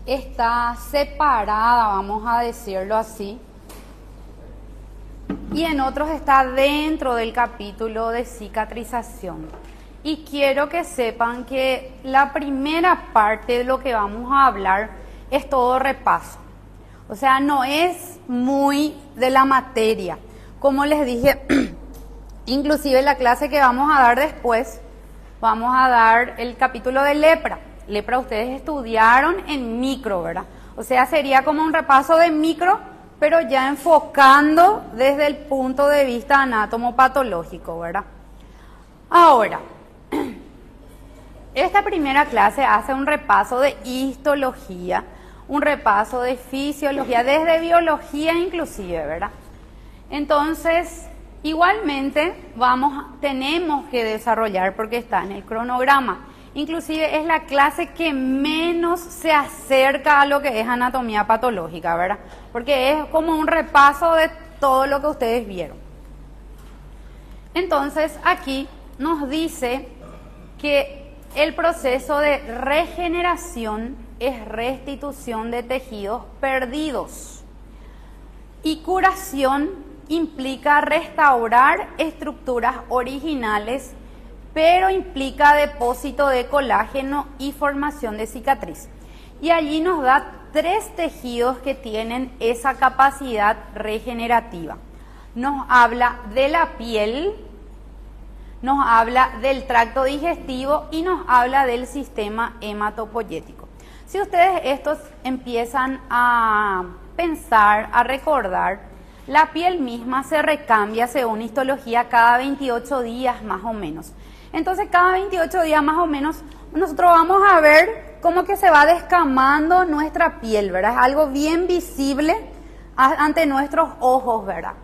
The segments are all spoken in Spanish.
está separada, vamos a decirlo así, y en otros está dentro del capítulo de cicatrización. Y quiero que sepan que la primera parte de lo que vamos a hablar es todo repaso. O sea, no es muy de la materia. Como les dije, inclusive la clase que vamos a dar después, vamos a dar el capítulo de lepra. Lepra ustedes estudiaron en micro, ¿verdad? O sea, sería como un repaso de micro, pero ya enfocando desde el punto de vista anatomopatológico, ¿verdad? Ahora, esta primera clase hace un repaso de histología, un repaso de fisiología, desde biología inclusive, ¿verdad? Entonces, igualmente tenemos que desarrollar, porque está en el cronograma, inclusive es la clase que menos se acerca a lo que es anatomía patológica, ¿verdad? Porque es como un repaso de todo lo que ustedes vieron. Entonces, aquí nos dice que el proceso de regeneración es restitución de tejidos perdidos y curación implica restaurar estructuras originales, pero implica depósito de colágeno y formación de cicatriz. Y allí nos da 3 tejidos que tienen esa capacidad regenerativa. Nos habla de la piel, nos habla del tracto digestivo y nos habla del sistema hematopoyético. Si ustedes estos empiezan a pensar, a recordar, la piel misma se recambia según histología cada 28 días más o menos. Entonces cada 28 días más o menos nosotros vamos a ver cómo que se va descamando nuestra piel, ¿verdad? Es algo bien visible ante nuestros ojos, ¿verdad?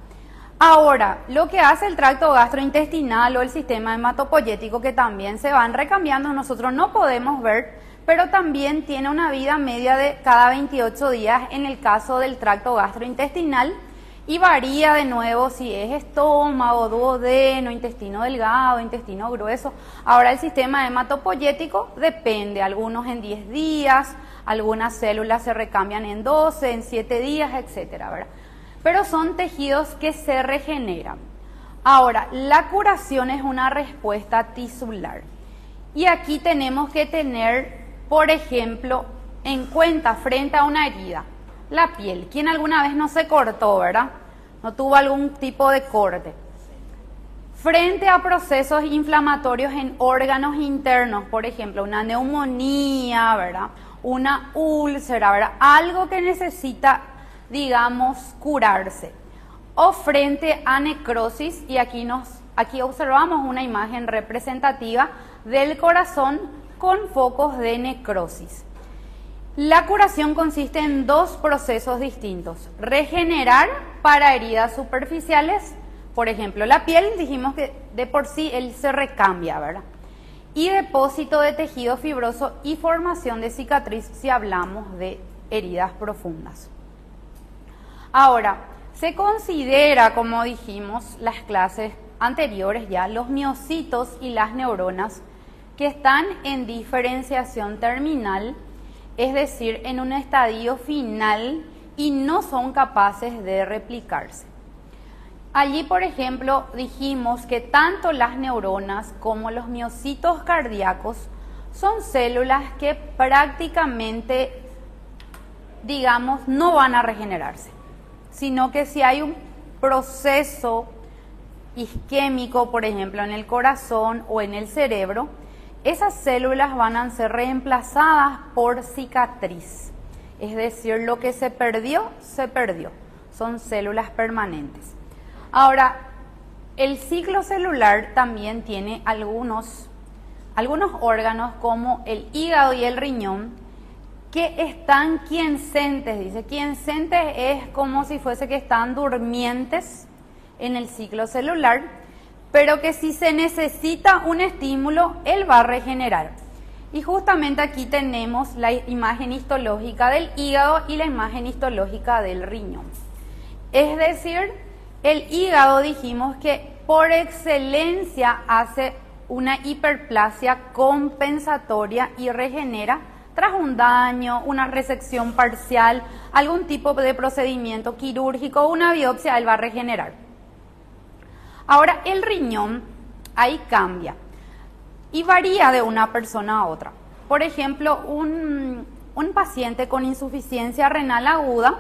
Ahora, lo que hace el tracto gastrointestinal o el sistema hematopoyético, que también se van recambiando, nosotros no podemos ver, pero también tiene una vida media de cada 28 días en el caso del tracto gastrointestinal y varía de nuevo si es estómago, duodeno, intestino delgado, intestino grueso. Ahora el sistema hematopoyético depende, algunos en 10 días, algunas células se recambian en 12, en 7 días, etcétera, ¿verdad? Pero son tejidos que se regeneran. Ahora, la curación es una respuesta tisular. Y aquí tenemos que tener, por ejemplo, en cuenta frente a una herida, la piel. ¿Quién alguna vez no se cortó, verdad? No tuvo algún tipo de corte. Frente a procesos inflamatorios en órganos internos, por ejemplo, una neumonía, ¿verdad? Una úlcera, ¿verdad? Algo que necesita, digamos, curarse. O frente a necrosis, y aquí observamos una imagen representativa del corazón con focos de necrosis. La curación consiste en 2 procesos distintos. Regenerar para heridas superficiales, por ejemplo, la piel, dijimos que de por sí él se recambia, ¿verdad? Y depósito de tejido fibroso y formación de cicatriz si hablamos de heridas profundas. Ahora, se considera, como dijimos las clases anteriores ya, los miocitos y las neuronas que están en diferenciación terminal, es decir, en un estadio final y no son capaces de replicarse. Allí, por ejemplo, dijimos que tanto las neuronas como los miocitos cardíacos son células que prácticamente, digamos, no van a regenerarse, sino que si hay un proceso isquémico, por ejemplo, en el corazón o en el cerebro, esas células van a ser reemplazadas por cicatriz. Es decir, lo que se perdió, se perdió. Son células permanentes. Ahora, el ciclo celular también tiene algunos órganos como el hígado y el riñón que están quiescentes. Dice, quiescentes es como si fuese que están durmientes en el ciclo celular, pero que si se necesita un estímulo, él va a regenerar. Y justamente aquí tenemos la imagen histológica del hígado y la imagen histológica del riñón. Es decir, el hígado dijimos que por excelencia hace una hiperplasia compensatoria y regenera tras un daño, una resección parcial, algún tipo de procedimiento quirúrgico, una biopsia, él va a regenerar. Ahora, el riñón ahí cambia y varía de una persona a otra. Por ejemplo, un paciente con insuficiencia renal aguda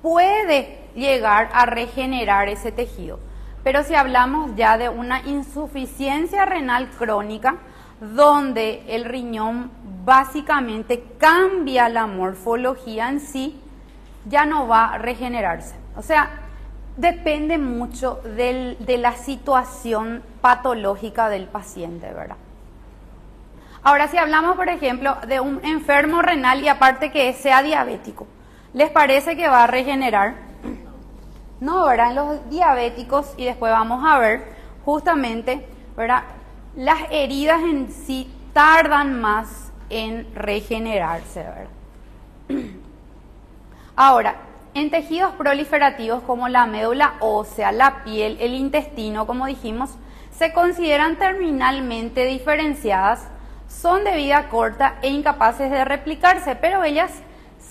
puede llegar a regenerar ese tejido. Pero si hablamos ya de una insuficiencia renal crónica, donde el riñón básicamente cambia la morfología en sí, ya no va a regenerarse. O sea, depende mucho de la situación patológica del paciente, ¿verdad? Ahora, si hablamos, por ejemplo, de un enfermo renal y aparte que sea diabético, ¿les parece que va a regenerar? No, ¿verdad? En los diabéticos, y después vamos a ver justamente, ¿verdad? Las heridas en sí tardan más en regenerarse, ¿verdad? Ahora, en tejidos proliferativos como la médula ósea, la piel, el intestino, como dijimos, se consideran terminalmente diferenciadas, son de vida corta e incapaces de replicarse, pero ellas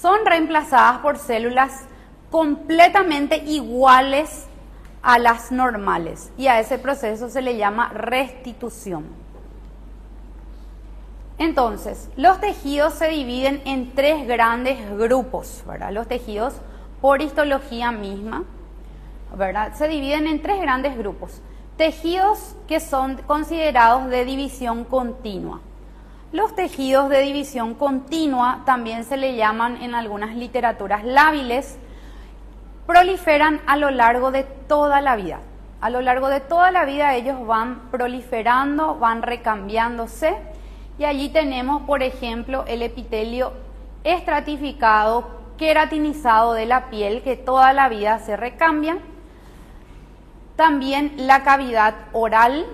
son reemplazadas por células completamente iguales a las normales, y a ese proceso se le llama restitución. Entonces, los tejidos se dividen en tres grandes grupos, ¿verdad? Los tejidos por histología misma, ¿verdad? Se dividen en tres grandes grupos. Tejidos que son considerados de división continua. Los tejidos de división continua también se le llaman en algunas literaturas lábiles. Proliferan a lo largo de toda la vida. A lo largo de toda la vida ellos van proliferando, van recambiándose, y allí tenemos, por ejemplo, el epitelio estratificado, queratinizado de la piel, que toda la vida se recambia. También la cavidad oral,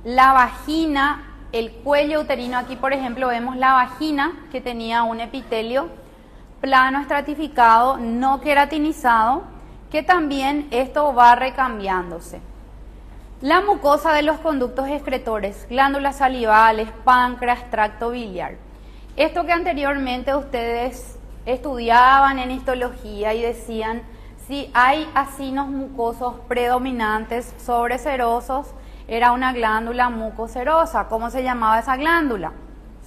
la vagina, el cuello uterino. Aquí, por ejemplo, vemos la vagina que tenía un epitelio plano estratificado, no queratinizado, que también esto va recambiándose. La mucosa de los conductos excretores, glándulas salivales, páncreas, tracto biliar. Esto que anteriormente ustedes estudiaban en histología y decían si hay acinos mucosos predominantes sobreserosos, era una glándula mucoserosa. ¿Cómo se llamaba esa glándula?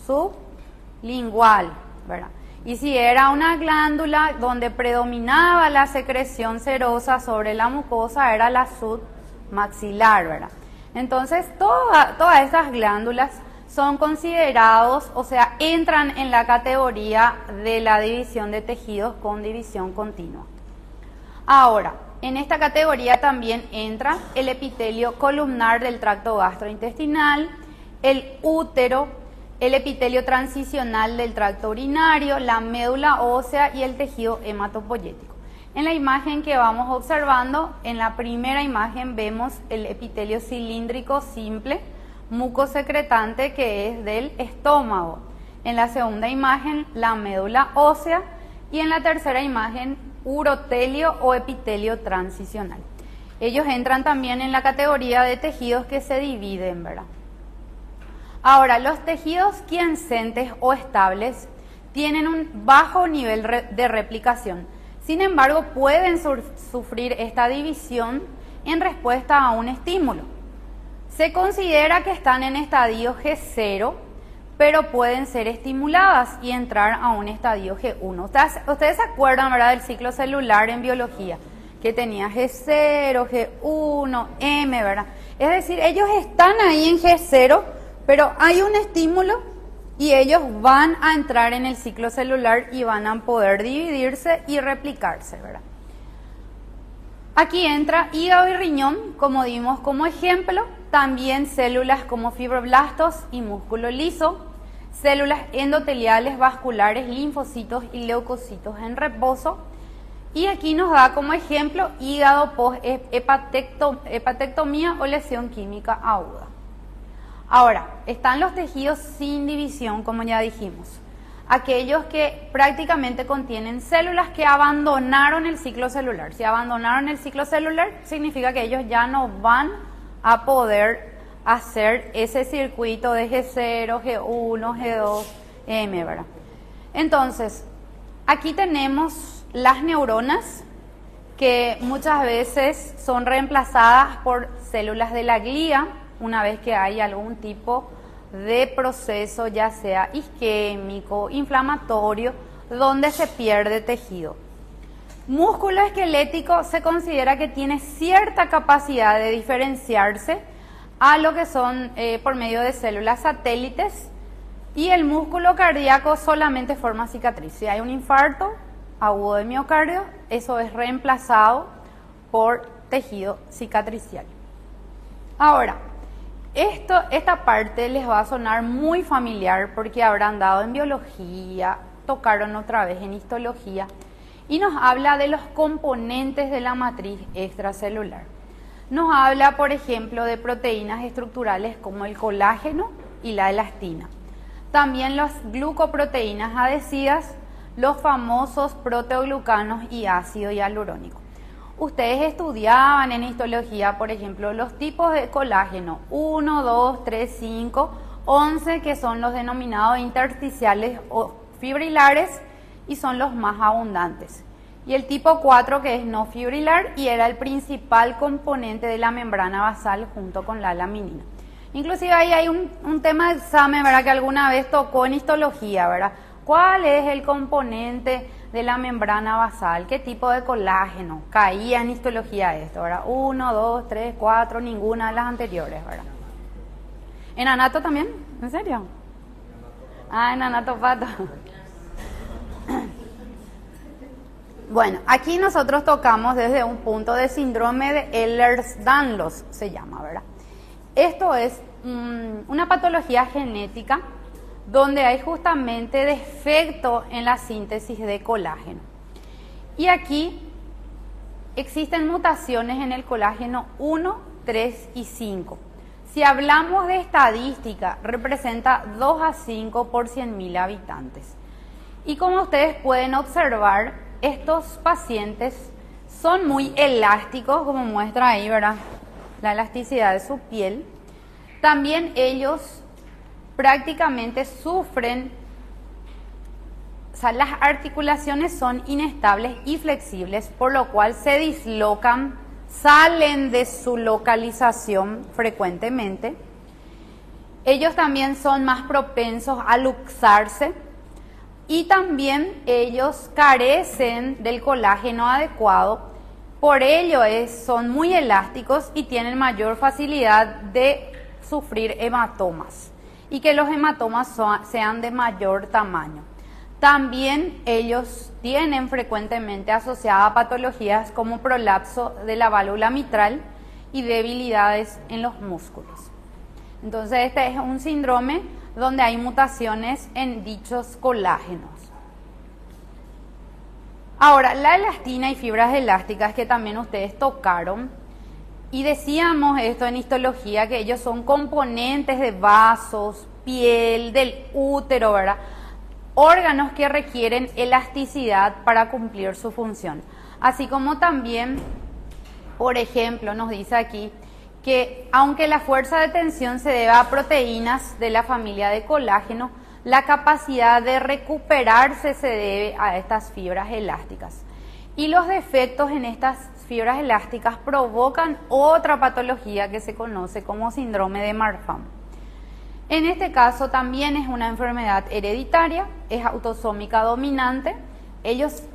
Sublingual, ¿verdad? Y si era una glándula donde predominaba la secreción serosa sobre la mucosa, era la submaxilar, ¿verdad? Entonces, todas estas glándulas son considerados, o sea, entran en la categoría de la división de tejidos con división continua. Ahora, en esta categoría también entra el epitelio columnar del tracto gastrointestinal, el útero, el epitelio transicional del tracto urinario, la médula ósea y el tejido hematopoyético. En la imagen que vamos observando, en la primera imagen vemos el epitelio cilíndrico simple, mucosecretante, que es del estómago. En la segunda imagen, la médula ósea, y en la tercera imagen, urotelio o epitelio transicional. Ellos entran también en la categoría de tejidos que se dividen, ¿verdad? Ahora, los tejidos quiescentes o estables tienen un bajo nivel de replicación. Sin embargo, pueden sufrir esta división en respuesta a un estímulo. Se considera que están en estadio G0, pero pueden ser estimuladas y entrar a un estadio G1. Ustedes se acuerdan, ¿verdad?, del ciclo celular en biología, que tenía G0, G1, M, ¿verdad? Es decir, ellos están ahí en G0, pero hay un estímulo y ellos van a entrar en el ciclo celular y van a poder dividirse y replicarse, ¿verdad? Aquí entra hígado y riñón, como dimos como ejemplo, también células como fibroblastos y músculo liso, células endoteliales, vasculares, linfocitos y leucocitos en reposo. Y aquí nos da como ejemplo hígado post-hepatectomía o lesión química aguda. Ahora, están los tejidos sin división, como ya dijimos. Aquellos que prácticamente contienen células que abandonaron el ciclo celular. Si abandonaron el ciclo celular, significa que ellos ya no van a poder hacer ese circuito de G0, G1, G2, M, ¿verdad? Entonces, aquí tenemos las neuronas que muchas veces son reemplazadas por células de la glía una vez que hay algún tipo de proceso, ya sea isquémico, inflamatorio, donde se pierde tejido. Músculo esquelético se considera que tiene cierta capacidad de diferenciarse a lo que son por medio de células satélites, y el músculo cardíaco solamente forma cicatriz. Si hay un infarto agudo de miocardio, eso es reemplazado por tejido cicatricial. Ahora, esta parte les va a sonar muy familiar porque habrán dado en biología, tocaron otra vez en histología, y nos habla de los componentes de la matriz extracelular. Nos habla, por ejemplo, de proteínas estructurales como el colágeno y la elastina. También las glucoproteínas adhesivas, los famosos proteoglucanos y ácido hialurónico. Ustedes estudiaban en histología, por ejemplo, los tipos de colágeno 1, 2, 3, 5, 11, que son los denominados intersticiales o fibrilares y son los más abundantes. Y el tipo 4, que es no fibrilar y era el principal componente de la membrana basal junto con la laminina. Inclusive ahí hay un tema de examen, ¿verdad?, que alguna vez tocó en histología, ¿verdad? ¿Cuál es el componente de la membrana basal? ¿Qué tipo de colágeno? Caía en histología esto, ¿verdad? 1, 2, 3, 4, ninguna de las anteriores, ¿verdad? ¿En anato también? ¿En serio? Ah, en anatopato. Bueno, aquí nosotros tocamos desde un punto de síndrome de Ehlers-Danlos, se llama, ¿verdad? Esto es una patología genética donde hay justamente defecto en la síntesis de colágeno. Y aquí existen mutaciones en el colágeno 1, 3 y 5. Si hablamos de estadística, representa 2 a 5 por 100.000 habitantes. Y como ustedes pueden observar, estos pacientes son muy elásticos, como muestra ahí, ¿verdad?, la elasticidad de su piel. También ellos prácticamente sufren, o sea, las articulaciones son inestables y flexibles, por lo cual se dislocan, salen de su localización frecuentemente. Ellos también son más propensos a luxarse y también ellos carecen del colágeno adecuado. Por ello son muy elásticos y tienen mayor facilidad de sufrir hematomas y que los hematomas sean de mayor tamaño. También ellos tienen frecuentemente asociadas patologías como prolapso de la válvula mitral y debilidades en los músculos. Entonces este es un síndrome donde hay mutaciones en dichos colágenos. Ahora, la elastina y fibras elásticas que también ustedes tocaron, y decíamos esto en histología, que ellos son componentes de vasos, piel, del útero, ¿verdad?, órganos que requieren elasticidad para cumplir su función. Así como también, por ejemplo, nos dice aquí que aunque la fuerza de tensión se debe a proteínas de la familia de colágeno, la capacidad de recuperarse se debe a estas fibras elásticas. Y los defectos en estas fibras elásticas provocan otra patología que se conoce como síndrome de Marfan. En este caso también es una enfermedad hereditaria, es autosómica dominante.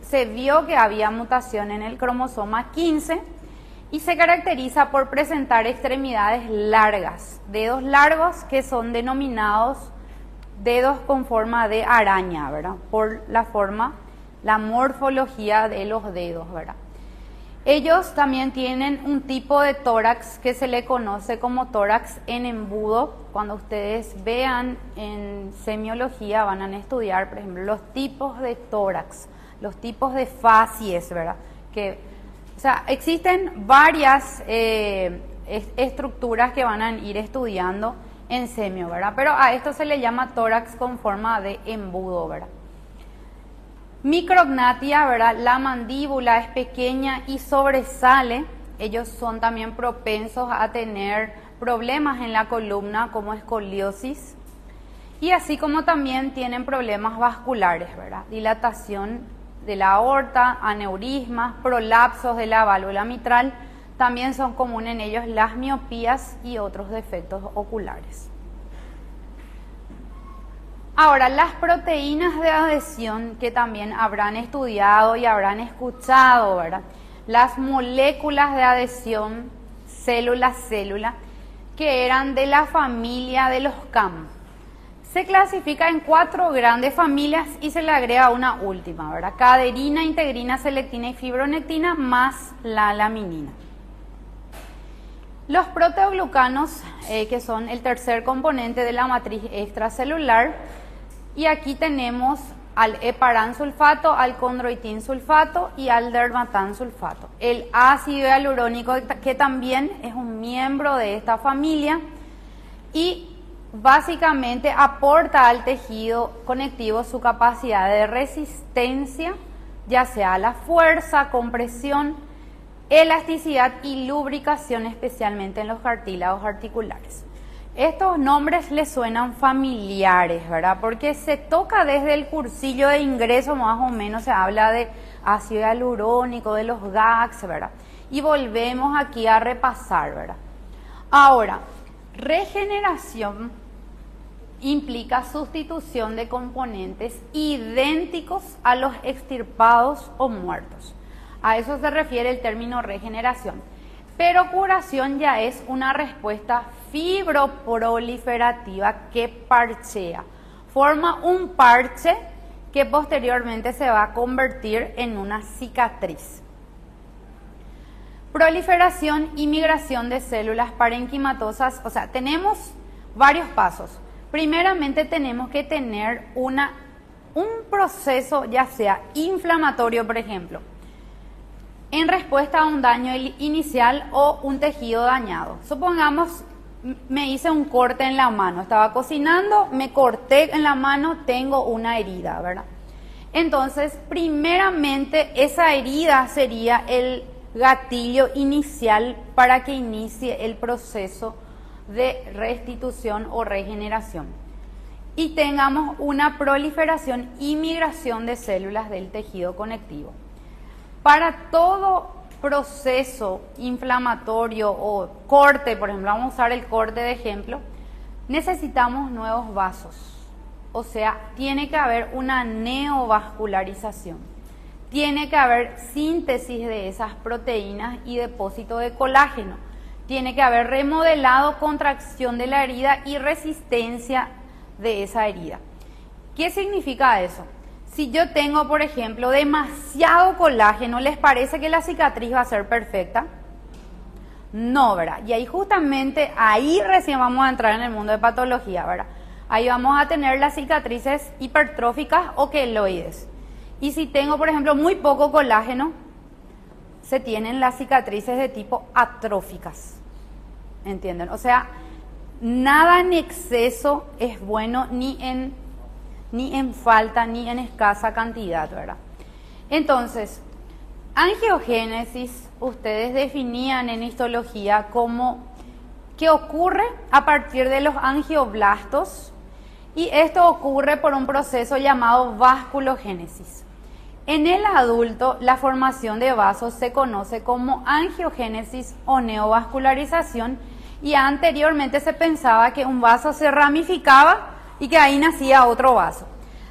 Se vio que había mutación en el cromosoma 15 y se caracteriza por presentar extremidades largas, dedos largos que son denominados dedos con forma de araña, ¿verdad?, por la forma, la morfología de los dedos, ¿verdad? Ellos también tienen un tipo de tórax que se le conoce como tórax en embudo. Cuando ustedes vean en semiología van a estudiar, por ejemplo, los tipos de tórax, los tipos de facies, ¿verdad? O sea, existen varias estructuras que van a ir estudiando en semio, ¿verdad? Pero a esto se le llama tórax con forma de embudo, ¿verdad? Micrognathia, ¿verdad? La mandíbula es pequeña y sobresale. Ellos son también propensos a tener problemas en la columna como escoliosis. y así como también tienen problemas vasculares, ¿verdad? Dilatación de la aorta, aneurismas, prolapsos de la válvula mitral, también son comunes en ellos las miopías y otros defectos oculares. Ahora, las proteínas de adhesión que también habrán estudiado y habrán escuchado, ¿verdad? Las moléculas de adhesión célula-célula que eran de la familia de los CAM. Se clasifica en 4 grandes familias y se le agrega una última, ¿verdad? Caderina, integrina, selectina y fibronectina más la laminina. Los proteoglucanos, que son el tercer componente de la matriz extracelular, y aquí tenemos al heparansulfato, al condroitinsulfato y al dermatansulfato. El ácido hialurónico, que también es un miembro de esta familia y básicamente aporta al tejido conectivo su capacidad de resistencia, ya sea a la fuerza, compresión, elasticidad y lubricación, especialmente en los cartílagos articulares. Estos nombres les suenan familiares, ¿verdad? Porque se toca desde el cursillo de ingreso, más o menos se habla de ácido hialurónico, de los GAGs, ¿verdad? Y volvemos aquí a repasar, ¿verdad? Ahora, regeneración implica sustitución de componentes idénticos a los extirpados o muertos. A eso se refiere el término regeneración. Pero curación ya es una respuesta fibroproliferativa que parchea. Forma un parche que posteriormente se va a convertir en una cicatriz. Proliferación y migración de células parenquimatosas. O sea, tenemos varios pasos. Primeramente tenemos que tener un proceso, ya sea inflamatorio, por ejemplo, en respuesta a un daño inicial o un tejido dañado. Supongamos, me hice un corte en la mano, estaba cocinando, me corté en la mano, tengo una herida, ¿verdad? Entonces, primeramente, esa herida sería el gatillo inicial para que inicie el proceso de restitución o regeneración y tengamos una proliferación y migración de células del tejido conectivo. Para todo proceso inflamatorio o corte, por ejemplo, vamos a usar el corte de ejemplo, necesitamos nuevos vasos. O sea, tiene que haber una neovascularización. Tiene que haber síntesis de esas proteínas y depósito de colágeno. Tiene que haber remodelado, contracción de la herida y resistencia de esa herida. ¿Qué significa eso? Si yo tengo, por ejemplo, demasiado colágeno, ¿les parece que la cicatriz va a ser perfecta? No, ¿verdad? Y ahí justamente, ahí recién vamos a entrar en el mundo de patología, ¿verdad? Ahí vamos a tener las cicatrices hipertróficas o queloides. Y si tengo, por ejemplo, muy poco colágeno, se tienen las cicatrices de tipo atróficas. ¿Entienden? O sea, nada en exceso es bueno ni en falta, ni en escasa cantidad, ¿verdad? Entonces, angiogénesis, ustedes definían en histología como que ocurre a partir de los angioblastos y esto ocurre por un proceso llamado vasculogénesis. En el adulto, la formación de vasos se conoce como angiogénesis o neovascularización y anteriormente se pensaba que un vaso se ramificaba y que ahí nacía otro vaso.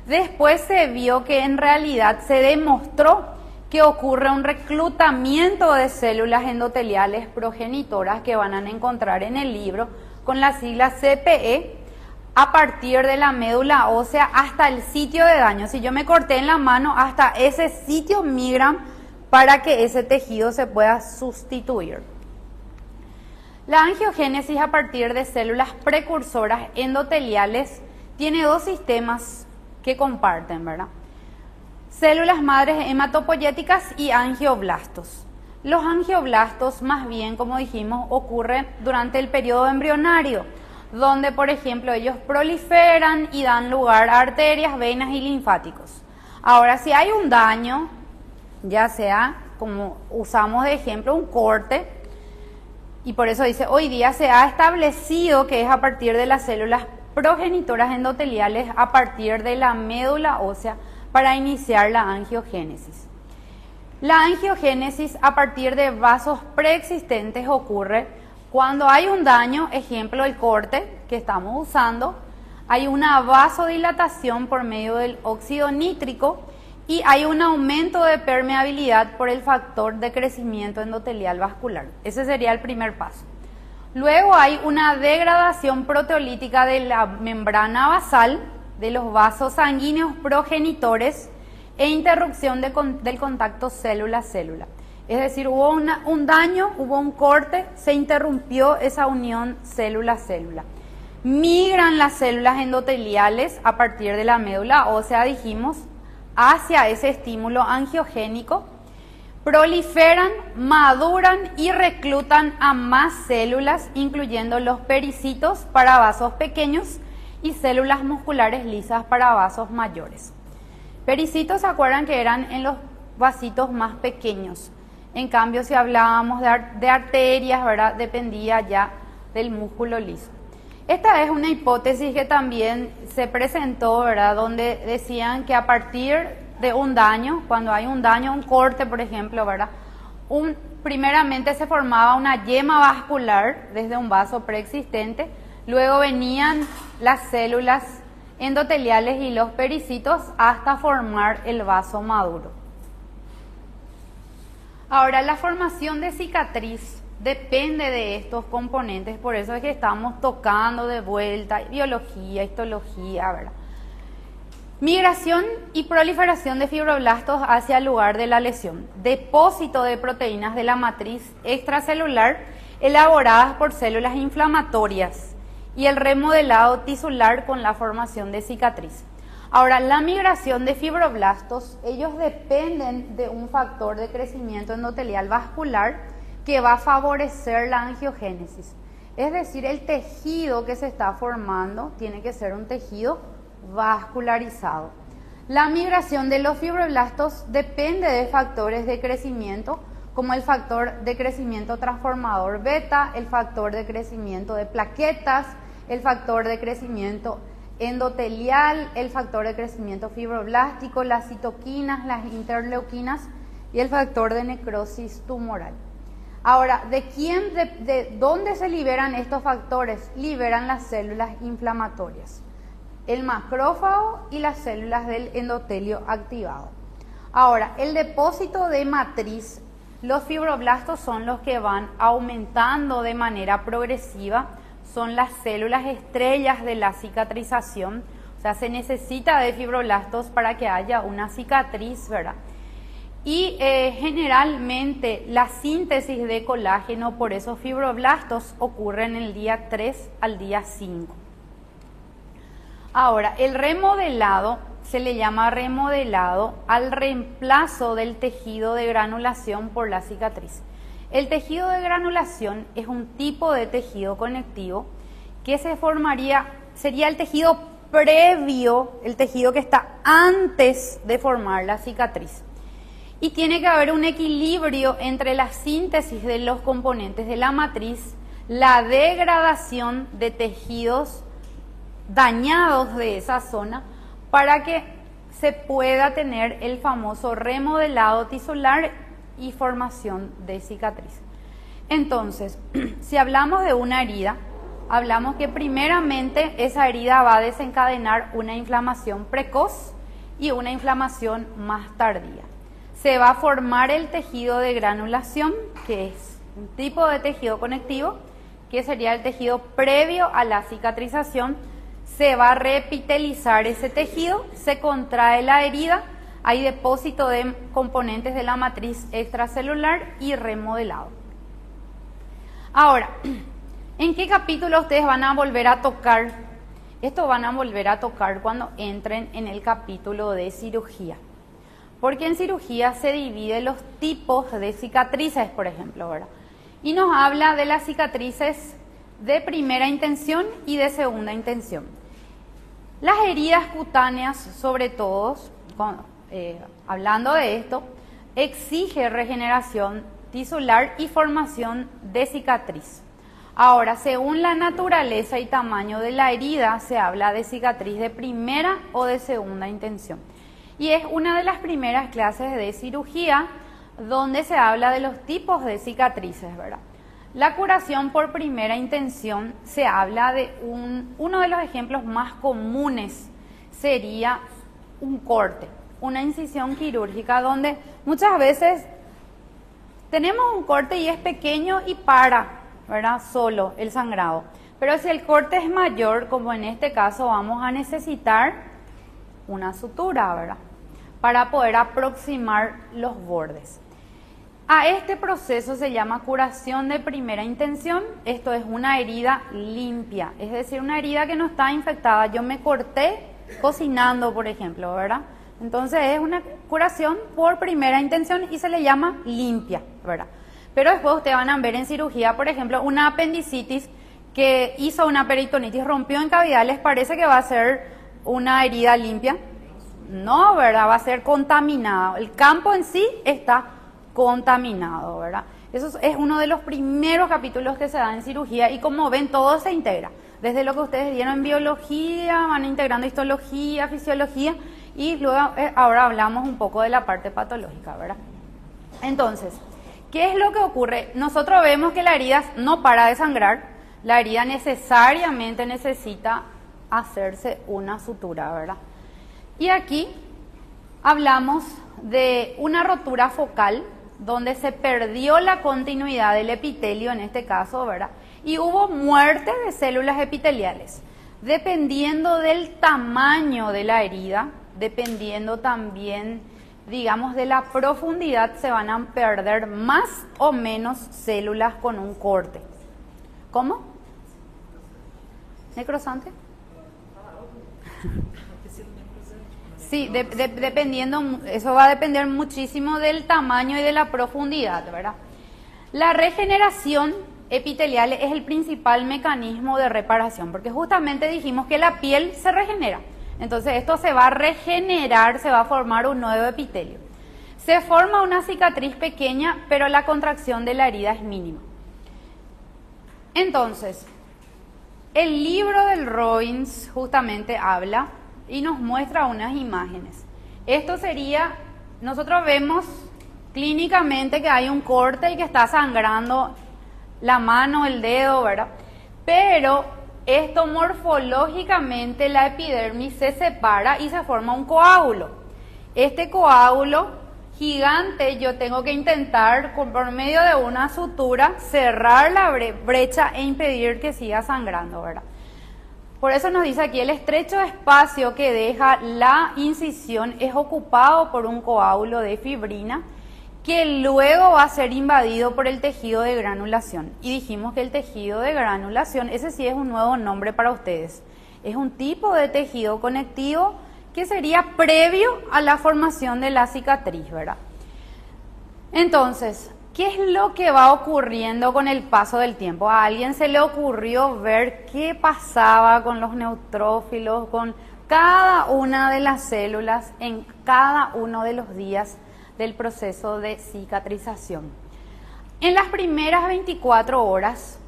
Después se vio que en realidad se demostró que ocurre un reclutamiento de células endoteliales progenitoras que van a encontrar en el libro con la sigla CPE a partir de la médula ósea hasta el sitio de daño. Si yo me corté en la mano, hasta ese sitio migran para que ese tejido se pueda sustituir. La angiogénesis a partir de células precursoras endoteliales tiene dos sistemas que comparten, ¿verdad? Células madres hematopoyéticas y angioblastos. Los angioblastos, más bien, como dijimos, ocurren durante el periodo embrionario, donde, por ejemplo, ellos proliferan y dan lugar a arterias, venas y linfáticos. Ahora, si hay un daño, ya sea, como usamos de ejemplo, un corte, y por eso dice, hoy día se ha establecido que es a partir de las células progenitoras endoteliales a partir de la médula ósea para iniciar la angiogénesis. La angiogénesis a partir de vasos preexistentes ocurre cuando hay un daño, ejemplo el corte que estamos usando, hay una vasodilatación por medio del óxido nítrico y hay un aumento de permeabilidad por el factor de crecimiento endotelial vascular. Ese sería el primer paso. Luego hay una degradación proteolítica de la membrana basal, de los vasos sanguíneos progenitores e interrupción del contacto célula-célula. Es decir, hubo un daño, hubo un corte, se interrumpió esa unión célula-célula. Migran las células endoteliales a partir de la médula ósea, dijimos, hacia ese estímulo angiogénico, proliferan, maduran y reclutan a más células, incluyendo los pericitos para vasos pequeños y células musculares lisas para vasos mayores. Pericitos, ¿se acuerdan que eran en los vasitos más pequeños? En cambio, si hablábamos de arterias, ¿verdad?, dependía ya del músculo liso. Esta es una hipótesis que también se presentó, ¿verdad?, donde decían que a partir de un daño, cuando hay un daño, un corte, por ejemplo, ¿verdad?, primeramente se formaba una yema vascular desde un vaso preexistente, luego venían las células endoteliales y los pericitos hasta formar el vaso maduro. Ahora, la formación de cicatriz depende de estos componentes, por eso es que estamos tocando de vuelta biología, histología, ¿verdad? Migración y proliferación de fibroblastos hacia el lugar de la lesión. Depósito de proteínas de la matriz extracelular elaboradas por células inflamatorias y el remodelado tisular con la formación de cicatriz. Ahora, la migración de fibroblastos, ellos dependen de un factor de crecimiento endotelial vascular que va a favorecer la angiogénesis. Es decir, el tejido que se está formando tiene que ser un tejido vascularizado. La migración de los fibroblastos depende de factores de crecimiento, como el factor de crecimiento transformador beta, el factor de crecimiento de plaquetas, el factor de crecimiento endotelial, el factor de crecimiento fibroblástico, las citoquinas, las interleuquinas y el factor de necrosis tumoral. Ahora, ¿de dónde se liberan estos factores? Liberan las células inflamatorias, el macrófago y las células del endotelio activado. Ahora, el depósito de matriz, los fibroblastos son los que van aumentando de manera progresiva, son las células estrellas de la cicatrización, o sea, se necesita de fibroblastos para que haya una cicatriz, ¿verdad? Y generalmente la síntesis de colágeno por esos fibroblastos ocurre en el día 3 al día 5. Ahora, el remodelado se le llama remodelado al reemplazo del tejido de granulación por la cicatriz. El tejido de granulación es un tipo de tejido conectivo que sería el tejido previo, el tejido que está antes de formar la cicatriz. Y tiene que haber un equilibrio entre la síntesis de los componentes de la matriz, la degradación de tejidos dañados de esa zona, para que se pueda tener el famoso remodelado tisular y formación de cicatriz. Entonces, si hablamos de una herida, hablamos que primeramente esa herida va a desencadenar una inflamación precoz y una inflamación más tardía. Se va a formar el tejido de granulación, que es un tipo de tejido conectivo, que sería el tejido previo a la cicatrización. Se va a reepitelizar ese tejido, se contrae la herida, hay depósito de componentes de la matriz extracelular y remodelado. Ahora, ¿en qué capítulo ustedes van a volver a tocar? Esto van a volver a tocar cuando entren en el capítulo de cirugía. Porque en cirugía se dividen los tipos de cicatrices, por ejemplo, ¿verdad? Y nos habla de las cicatrices de primera intención y de segunda intención. Las heridas cutáneas, sobre todo, hablando de esto, exige regeneración tisular y formación de cicatriz. Ahora, según la naturaleza y tamaño de la herida, se habla de cicatriz de primera o de segunda intención. Y es una de las primeras clases de cirugía donde se habla de los tipos de cicatrices, ¿verdad? La curación por primera intención se habla de uno de los ejemplos más comunes sería un corte, una incisión quirúrgica donde muchas veces tenemos un corte y es pequeño y para, ¿verdad? Solo el sangrado. Pero si el corte es mayor, como en este caso, vamos a necesitar una sutura, ¿verdad? Para poder aproximar los bordes. A este proceso se llama curación de primera intención. Esto es una herida limpia, es decir, una herida que no está infectada. Yo me corté cocinando, por ejemplo, ¿verdad? Entonces es una curación por primera intención y se le llama limpia, ¿verdad? Pero después ustedes van a ver en cirugía, por ejemplo, una apendicitis que hizo una peritonitis, rompió en cavidad, ¿les parece que va a ser una herida limpia? No, ¿verdad? Va a ser contaminada. El campo en sí está contaminado, ¿verdad? Eso es uno de los primeros capítulos que se da en cirugía y como ven todo se integra. Desde lo que ustedes dieron en biología, van integrando histología, fisiología y luego ahora hablamos un poco de la parte patológica, ¿verdad? Entonces, ¿qué es lo que ocurre? Nosotros vemos que la herida no para de sangrar, la herida necesariamente necesita hacerse una sutura, ¿verdad? Y aquí hablamos de una rotura focal donde se perdió la continuidad del epitelio en este caso, ¿verdad? Y hubo muerte de células epiteliales. Dependiendo del tamaño de la herida, dependiendo también, digamos, de la profundidad, se van a perder más o menos células con un corte. ¿Cómo? ¿Necrosante? Sí, dependiendo, eso va a depender muchísimo del tamaño y de la profundidad, ¿verdad? La regeneración epitelial es el principal mecanismo de reparación, porque justamente dijimos que la piel se regenera. Entonces esto se va a regenerar, se va a formar un nuevo epitelio. Se forma una cicatriz pequeña, pero la contracción de la herida es mínima. Entonces, el libro del Robbins justamente habla y nos muestra unas imágenes. Esto sería, nosotros vemos clínicamente que hay un corte y que está sangrando la mano, el dedo, ¿verdad? Pero esto morfológicamente la epidermis se separa y se forma un coágulo. Este coágulo gigante yo tengo que intentar por medio de una sutura cerrar la brecha e impedir que siga sangrando, ¿verdad? Por eso nos dice aquí, el estrecho espacio que deja la incisión es ocupado por un coágulo de fibrina que luego va a ser invadido por el tejido de granulación. Y dijimos que el tejido de granulación, ese sí es un nuevo nombre para ustedes. Es un tipo de tejido conectivo que sería previo a la formación de la cicatriz, ¿verdad? Entonces, ¿qué es lo que va ocurriendo con el paso del tiempo? A alguien se le ocurrió ver qué pasaba con los neutrófilos, con cada una de las células en cada uno de los días del proceso de cicatrización. En las primeras 24 horas,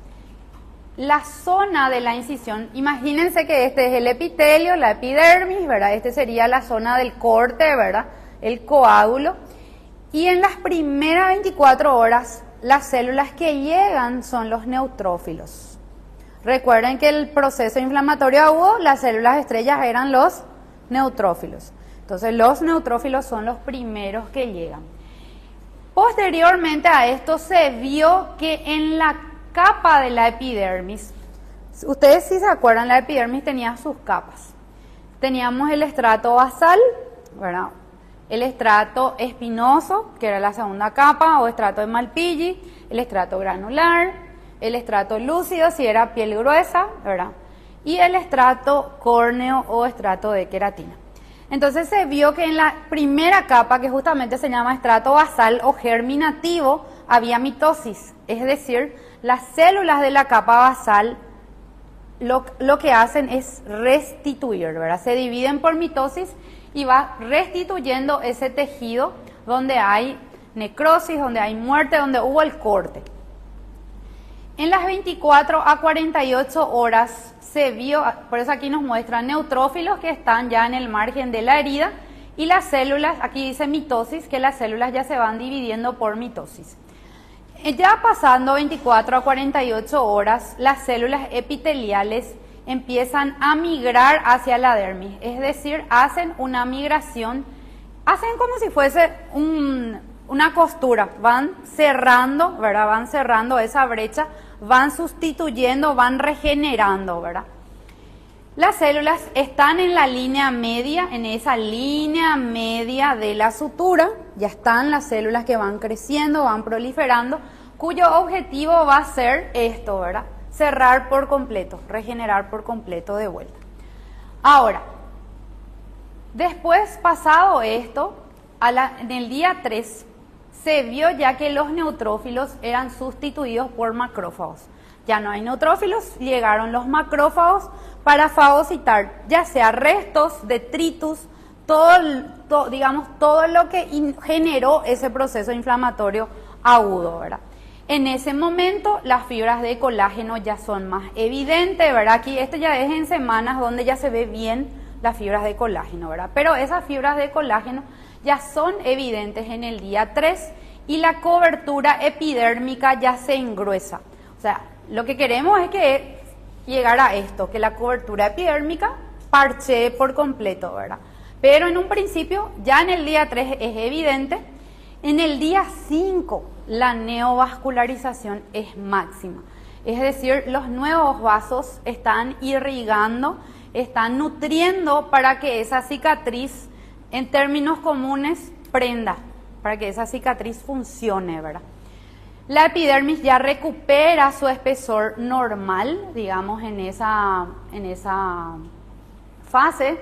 la zona de la incisión, imagínense que este es el epitelio, la epidermis, ¿verdad? Este sería la zona del corte, ¿verdad? El coágulo. Y en las primeras 24 horas, las células que llegan son los neutrófilos. Recuerden que el proceso inflamatorio agudo, las células estrellas eran los neutrófilos. Entonces los neutrófilos son los primeros que llegan. Posteriormente a esto se vio que en la capa de la epidermis, ustedes si se acuerdan, la epidermis tenía sus capas. Teníamos el estrato basal, ¿verdad? El estrato espinoso, que era la segunda capa, o estrato de Malpighi, el estrato granular, el estrato lúcido, si era piel gruesa, ¿verdad? Y el estrato córneo o estrato de queratina. Entonces se vio que en la primera capa, que justamente se llama estrato basal o germinativo, había mitosis, es decir, las células de la capa basal lo que hacen es restituir, ¿verdad? Se dividen por mitosis y va restituyendo ese tejido donde hay necrosis, donde hay muerte, donde hubo el corte. En las 24 a 48 horas se vio, por eso aquí nos muestran neutrófilos que están ya en el margen de la herida y las células, aquí dice mitosis, que las células ya se van dividiendo por mitosis. Ya pasando 24 a 48 horas, las células epiteliales empiezan a migrar hacia la dermis, es decir, hacen una migración, hacen como si fuese una costura, van cerrando, ¿verdad? Van cerrando esa brecha, van sustituyendo, van regenerando, ¿verdad? Las células están en la línea media, en esa línea media de la sutura, ya están las células que van creciendo, van proliferando, cuyo objetivo va a ser esto, ¿verdad? Cerrar por completo, regenerar por completo de vuelta. Ahora, después pasado esto, en el día 3, se vio ya que los neutrófilos eran sustituidos por macrófagos. Ya no hay neutrófilos, llegaron los macrófagos para fagocitar, ya sea restos, detritus, todo lo que generó ese proceso inflamatorio agudo, ¿verdad? En ese momento las fibras de colágeno ya son más evidentes, ¿verdad? Aquí esto ya es en semanas donde ya se ve bien las fibras de colágeno, ¿verdad? Pero esas fibras de colágeno ya son evidentes en el día 3 y la cobertura epidérmica ya se engruesa. O sea, lo que queremos es que llegar a esto, que la cobertura epidérmica parchee por completo, ¿verdad? Pero en un principio, ya en el día 3 es evidente. En el día 5, la neovascularización es máxima. Es decir, los nuevos vasos están irrigando, están nutriendo para que esa cicatriz, en términos comunes, prenda, para que esa cicatriz funcione, ¿verdad? La epidermis ya recupera su espesor normal, digamos, en esa fase.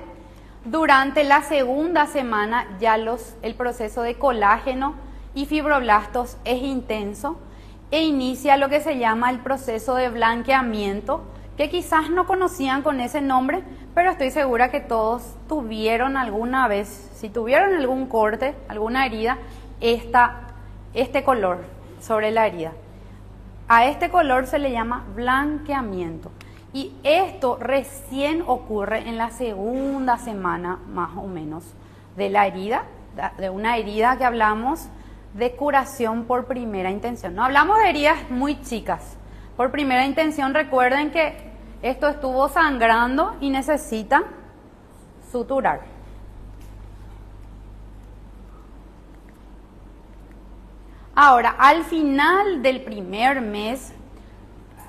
Durante la segunda semana ya el proceso de colágeno y fibroblastos es intenso e inicia lo que se llama el proceso de blanqueamiento, que quizás no conocían con ese nombre, pero estoy segura que todos tuvieron alguna vez, si tuvieron algún corte, alguna herida, este color sobre la herida. A este color se le llama blanqueamiento. Y esto recién ocurre en la segunda semana, más o menos, de la herida, de una herida que hablamos de curación por primera intención. No hablamos de heridas muy chicas. Por primera intención, recuerden que esto estuvo sangrando y necesita suturar. Ahora, al final del primer mes,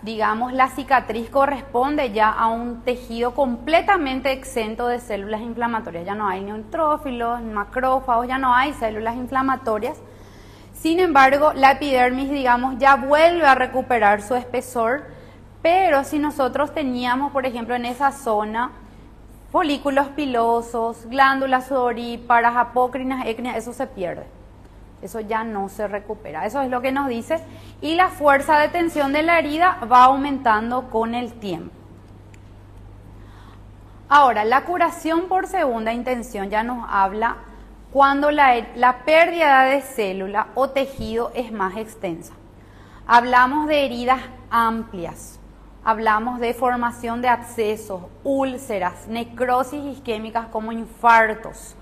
digamos, la cicatriz corresponde ya a un tejido completamente exento de células inflamatorias. Ya no hay neutrófilos, macrófagos, ya no hay células inflamatorias. Sin embargo, la epidermis, digamos, ya vuelve a recuperar su espesor, pero si nosotros teníamos, por ejemplo, en esa zona, folículos pilosos, glándulas sudoríparas, apócrinas, écneas, eso se pierde. Eso ya no se recupera. Eso es lo que nos dice. Y la fuerza de tensión de la herida va aumentando con el tiempo. Ahora, la curación por segunda intención ya nos habla cuando la pérdida de célula o tejido es más extensa. Hablamos de heridas amplias. Hablamos de formación de abscesos, úlceras, necrosis isquémicas como infartos.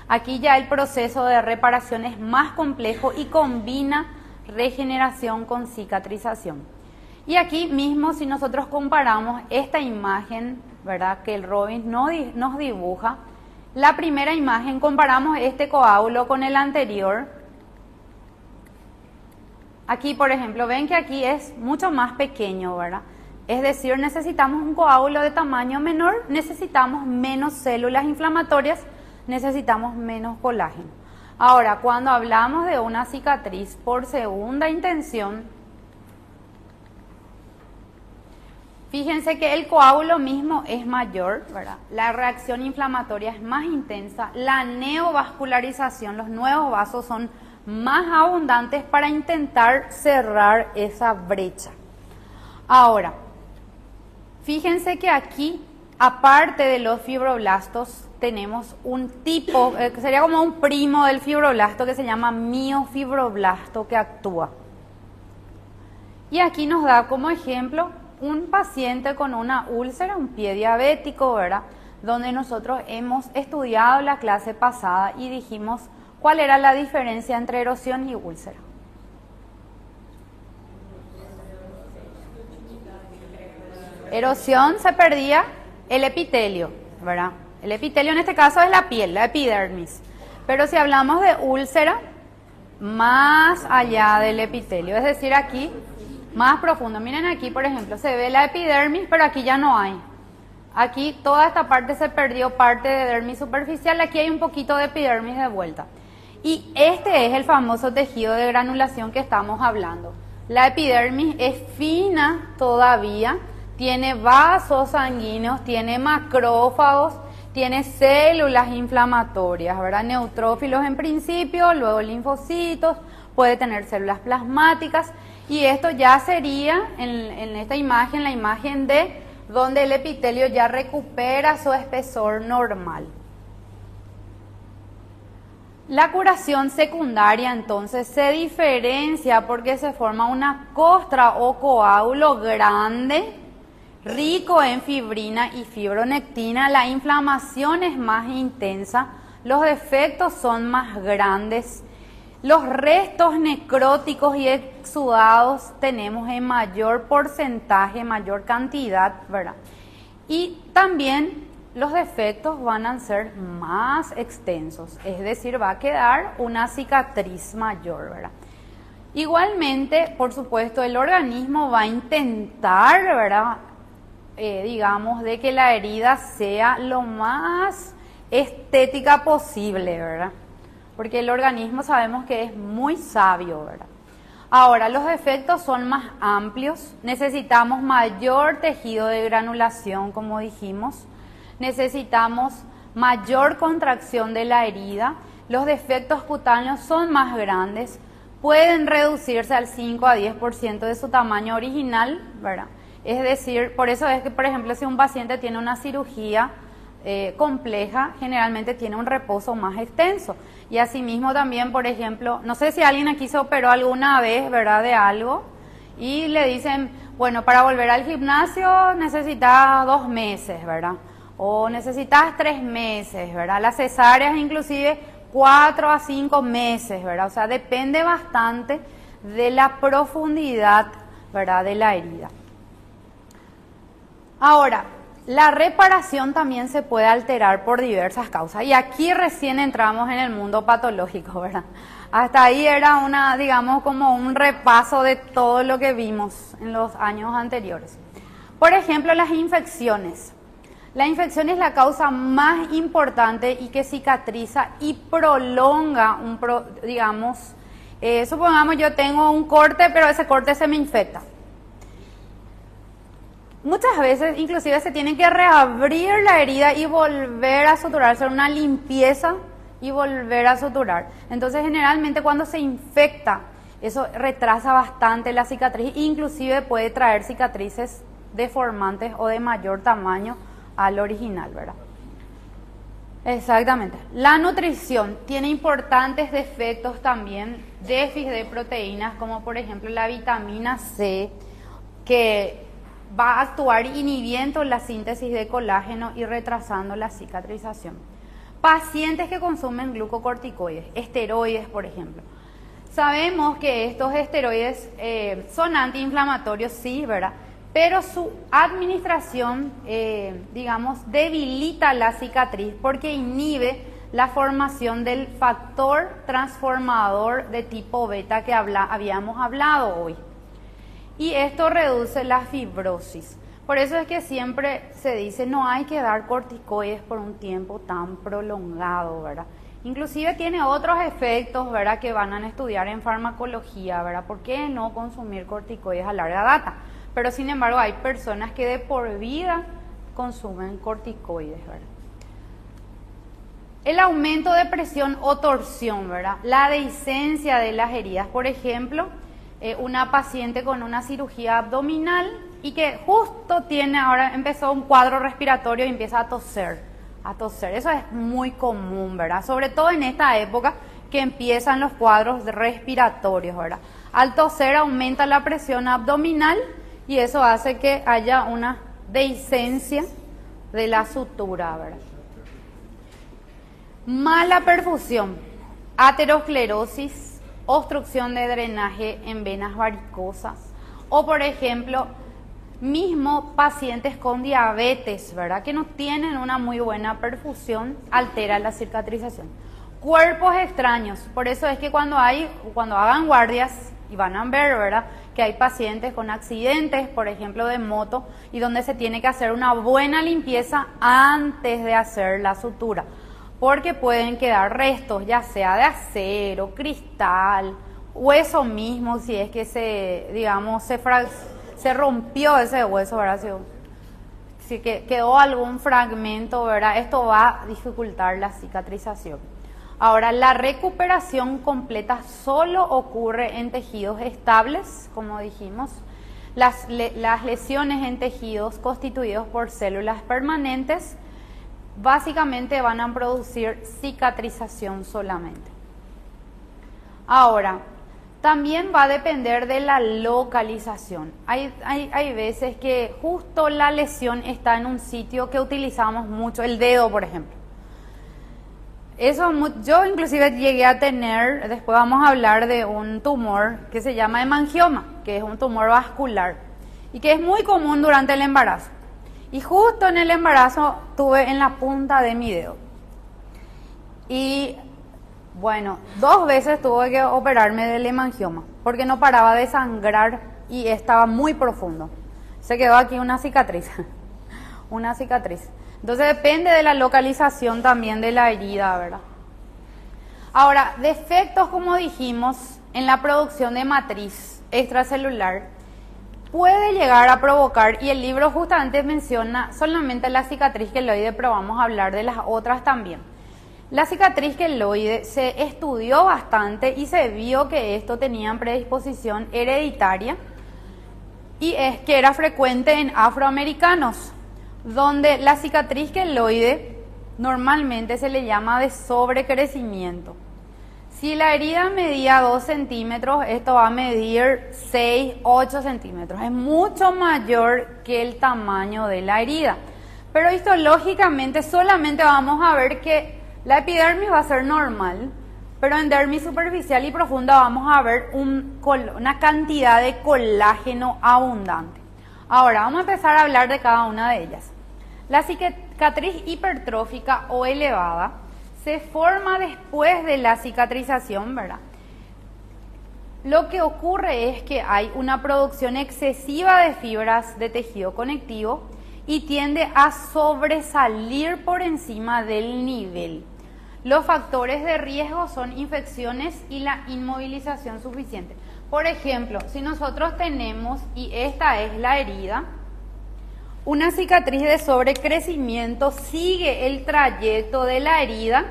Aquí ya el proceso de reparación es más complejo y combina regeneración con cicatrización. Y aquí mismo, si nosotros comparamos esta imagen, ¿verdad?, que el Robbins nos dibuja, la primera imagen, comparamos este coágulo con el anterior. Aquí, por ejemplo, ven que aquí es mucho más pequeño, ¿verdad? Es decir, necesitamos un coágulo de tamaño menor, necesitamos menos células inflamatorias, necesitamos menos colágeno. Ahora, cuando hablamos de una cicatriz por segunda intención, fíjense que el coágulo mismo es mayor, ¿verdad? La reacción inflamatoria es más intensa, la neovascularización, los nuevos vasos son más abundantes para intentar cerrar esa brecha. Ahora, fíjense que aquí, aparte de los fibroblastos, tenemos un tipo, que sería como un primo del fibroblasto que se llama miofibroblasto que actúa. Y aquí nos da como ejemplo un paciente con una úlcera, un pie diabético, ¿verdad? Donde nosotros hemos estudiado la clase pasada y dijimos cuál era la diferencia entre erosión y úlcera. Erosión se perdía el epitelio, ¿verdad? El epitelio en este caso es la piel, la epidermis. Pero si hablamos de úlcera, más allá del epitelio, es decir, aquí, más profundo. Miren aquí, por ejemplo, se ve la epidermis, pero aquí ya no hay. Aquí toda esta parte se perdió, parte de dermis superficial, aquí hay un poquito de epidermis de vuelta. Y este es el famoso tejido de granulación que estamos hablando. La epidermis es fina todavía, tiene vasos sanguíneos, tiene macrófagos, tiene células inflamatorias, ¿verdad? Neutrófilos en principio, luego linfocitos, puede tener células plasmáticas y esto ya sería en esta imagen, la imagen de donde el epitelio ya recupera su espesor normal. La curación secundaria entonces se diferencia porque se forma una costra o coágulo grande, rico en fibrina y fibronectina, la inflamación es más intensa, los defectos son más grandes, los restos necróticos y exudados tenemos en mayor porcentaje, mayor cantidad, ¿verdad? Y también los defectos van a ser más extensos, es decir, va a quedar una cicatriz mayor, ¿verdad? Igualmente, por supuesto, el organismo va a intentar, ¿verdad? Digamos, de que la herida sea lo más estética posible, ¿verdad? Porque el organismo sabemos que es muy sabio, ¿verdad? Ahora, los efectos son más amplios, necesitamos mayor tejido de granulación, como dijimos, necesitamos mayor contracción de la herida, los defectos cutáneos son más grandes, pueden reducirse al 5 a 10% de su tamaño original, ¿verdad? Es decir, por eso es que, por ejemplo, si un paciente tiene una cirugía compleja, generalmente tiene un reposo más extenso. Y asimismo también, por ejemplo, no sé si alguien aquí se operó alguna vez, ¿verdad?, de algo, y le dicen, bueno, para volver al gimnasio necesitas 2 meses, ¿verdad? O necesitas 3 meses, ¿verdad? Las cesáreas inclusive 4 a 5 meses, ¿verdad? O sea, depende bastante de la profundidad, ¿verdad?, de la herida. Ahora, la reparación también se puede alterar por diversas causas. Y aquí recién entramos en el mundo patológico, ¿verdad? Hasta ahí era una, digamos, como un repaso de todo lo que vimos en los años anteriores. Por ejemplo, las infecciones. La infección es la causa más importante y que cicatriza y prolonga digamos, supongamos yo tengo un corte, pero ese corte se me infecta. Muchas veces inclusive se tiene que reabrir la herida y volver a suturar, hacer una limpieza y volver a suturar. Entonces generalmente cuando se infecta, eso retrasa bastante la cicatriz e inclusive puede traer cicatrices deformantes o de mayor tamaño al original, ¿verdad? Exactamente. La nutrición tiene importantes defectos también, déficit de proteínas, como por ejemplo la vitamina C, que va a actuar inhibiendo la síntesis de colágeno y retrasando la cicatrización. Pacientes que consumen glucocorticoides, esteroides, por ejemplo. Sabemos que estos esteroides son antiinflamatorios, sí, ¿verdad? Pero su administración, digamos, debilita la cicatriz porque inhibe la formación del factor transformador de tipo beta que habíamos hablado hoy. Y esto reduce la fibrosis. Por eso es que siempre se dice no hay que dar corticoides por un tiempo tan prolongado, ¿verdad? Inclusive tiene otros efectos, ¿verdad?, que van a estudiar en farmacología, ¿verdad? ¿Por qué no consumir corticoides a larga data? Pero sin embargo hay personas que de por vida consumen corticoides, ¿verdad? El aumento de presión o torsión, ¿verdad? La dehiscencia de las heridas, por ejemplo, una paciente con una cirugía abdominal y que justo empezó un cuadro respiratorio y empieza a toser. Eso es muy común, ¿verdad? Sobre todo en esta época que empiezan los cuadros respiratorios, ¿verdad? Al toser aumenta la presión abdominal y eso hace que haya una dehiscencia de la sutura, ¿verdad? Mala perfusión, aterosclerosis, obstrucción de drenaje en venas varicosas o, por ejemplo, mismo pacientes con diabetes, ¿verdad? Que no tienen una muy buena perfusión, altera la cicatrización. Cuerpos extraños, por eso es que cuando hagan guardias y van a ver, ¿verdad?, que hay pacientes con accidentes, por ejemplo, de moto, y donde se tiene que hacer una buena limpieza antes de hacer la sutura, porque pueden quedar restos, ya sea de acero, cristal, hueso mismo, si es que se rompió ese hueso, ¿verdad? Si quedó algún fragmento, ¿verdad? Esto va a dificultar la cicatrización. Ahora, la recuperación completa solo ocurre en tejidos estables, como dijimos. Las lesiones en tejidos constituidos por células permanentes básicamente van a producir cicatrización solamente. Ahora, también va a depender de la localización. Hay veces que justo la lesión está en un sitio que utilizamos mucho, el dedo, por ejemplo. Eso yo inclusive llegué a tener, después vamos a hablar de un tumor que se llama hemangioma, que es un tumor vascular y que es muy común durante el embarazo. Y justo en el embarazo tuve en la punta de mi dedo. Y bueno, 2 veces tuve que operarme del hemangioma porque no paraba de sangrar y estaba muy profundo. Se quedó aquí una cicatriz, una cicatriz. Entonces depende de la localización también de la herida, ¿verdad? Ahora, defectos, como dijimos, en la producción de matriz extracelular puede llegar a provocar, y el libro justamente menciona solamente la cicatriz queloide, pero vamos a hablar de las otras también. La cicatriz queloide se estudió bastante y se vio que esto tenía predisposición hereditaria y es que era frecuente en afroamericanos, donde la cicatriz queloide normalmente se le llama de sobrecrecimiento. Si la herida medía 2 centímetros, esto va a medir 6, 8 centímetros. Es mucho mayor que el tamaño de la herida. Pero histológicamente solamente vamos a ver que la epidermis va a ser normal, pero en dermis superficial y profunda vamos a ver una cantidad de colágeno abundante. Ahora vamos a empezar a hablar de cada una de ellas. La cicatriz hipertrófica o elevada se forma después de la cicatrización, ¿verdad? Lo que ocurre es que hay una producción excesiva de fibras de tejido conectivo y tiende a sobresalir por encima del nivel. Los factores de riesgo son infecciones y la inmovilización suficiente. Por ejemplo, si nosotros tenemos, y esta es la herida, una cicatriz de sobrecrecimiento sigue el trayecto de la herida,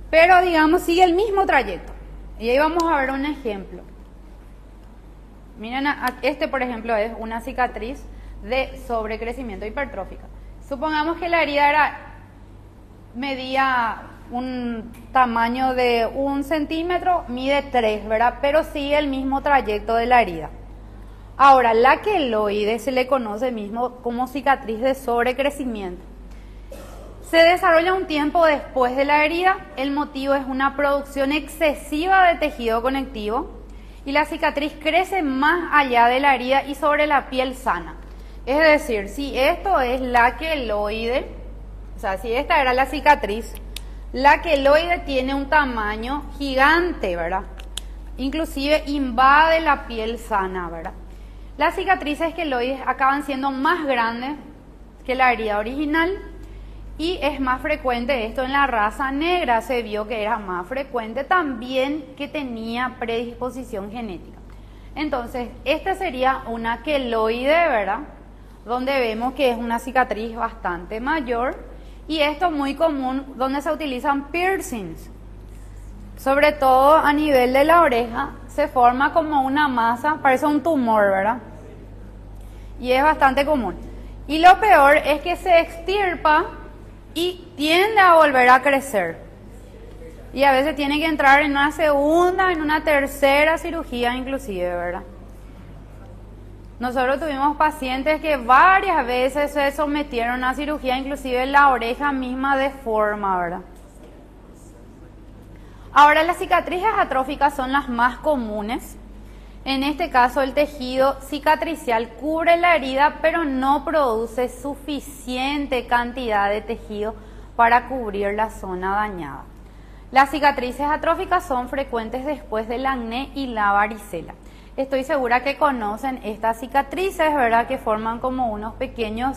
pero digamos sigue el mismo trayecto. Y ahí vamos a ver un ejemplo. Miren, este por ejemplo es una cicatriz de sobrecrecimiento hipertrófica. Supongamos que la herida medía un tamaño de 1 centímetro, mide 3, ¿verdad? Pero sigue el mismo trayecto de la herida. Ahora, la queloide se le conoce mismo como cicatriz de sobrecrecimiento. Se desarrolla un tiempo después de la herida, el motivo es una producción excesiva de tejido conectivo y la cicatriz crece más allá de la herida y sobre la piel sana. Es decir, si esto es la queloide, o sea, si esta era la cicatriz, la queloide tiene un tamaño gigante, ¿verdad? Inclusive invade la piel sana, ¿verdad? Las cicatrices queloides acaban siendo más grandes que la herida original y es más frecuente esto en la raza negra. Se vio que era más frecuente también que tenía predisposición genética. Entonces, esta sería una queloide, ¿verdad? Donde vemos que es una cicatriz bastante mayor y esto es muy común donde se utilizan piercings. Sobre todo a nivel de la oreja, se forma como una masa, parece un tumor, ¿verdad? Y es bastante común. Y lo peor es que se extirpa y tiende a volver a crecer. Y a veces tiene que entrar en una segunda, en una tercera cirugía inclusive, ¿verdad? Nosotros tuvimos pacientes que varias veces se sometieron a cirugía, inclusive la oreja misma deforma, ¿verdad? Ahora, las cicatrices atróficas son las más comunes. En este caso, el tejido cicatricial cubre la herida, pero no produce suficiente cantidad de tejido para cubrir la zona dañada. Las cicatrices atróficas son frecuentes después del acné y la varicela. Estoy segura que conocen estas cicatrices, ¿verdad? Que forman como unos pequeños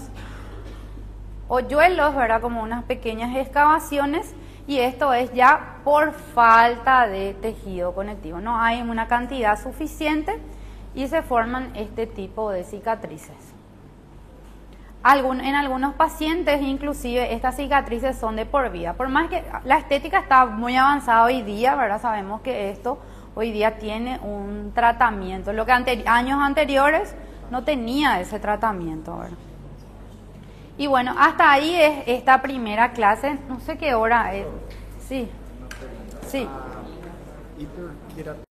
hoyuelos, ¿verdad? Como unas pequeñas excavaciones. Y esto es ya por falta de tejido conectivo. No hay una cantidad suficiente y se forman este tipo de cicatrices. En algunos pacientes, inclusive, estas cicatrices son de por vida. Por más que la estética está muy avanzada hoy día, ¿verdad? Sabemos que esto hoy día tiene un tratamiento. Lo que años anteriores no tenía ese tratamiento, ¿verdad? Y bueno, hasta ahí es esta primera clase. No sé qué hora es. Sí, sí.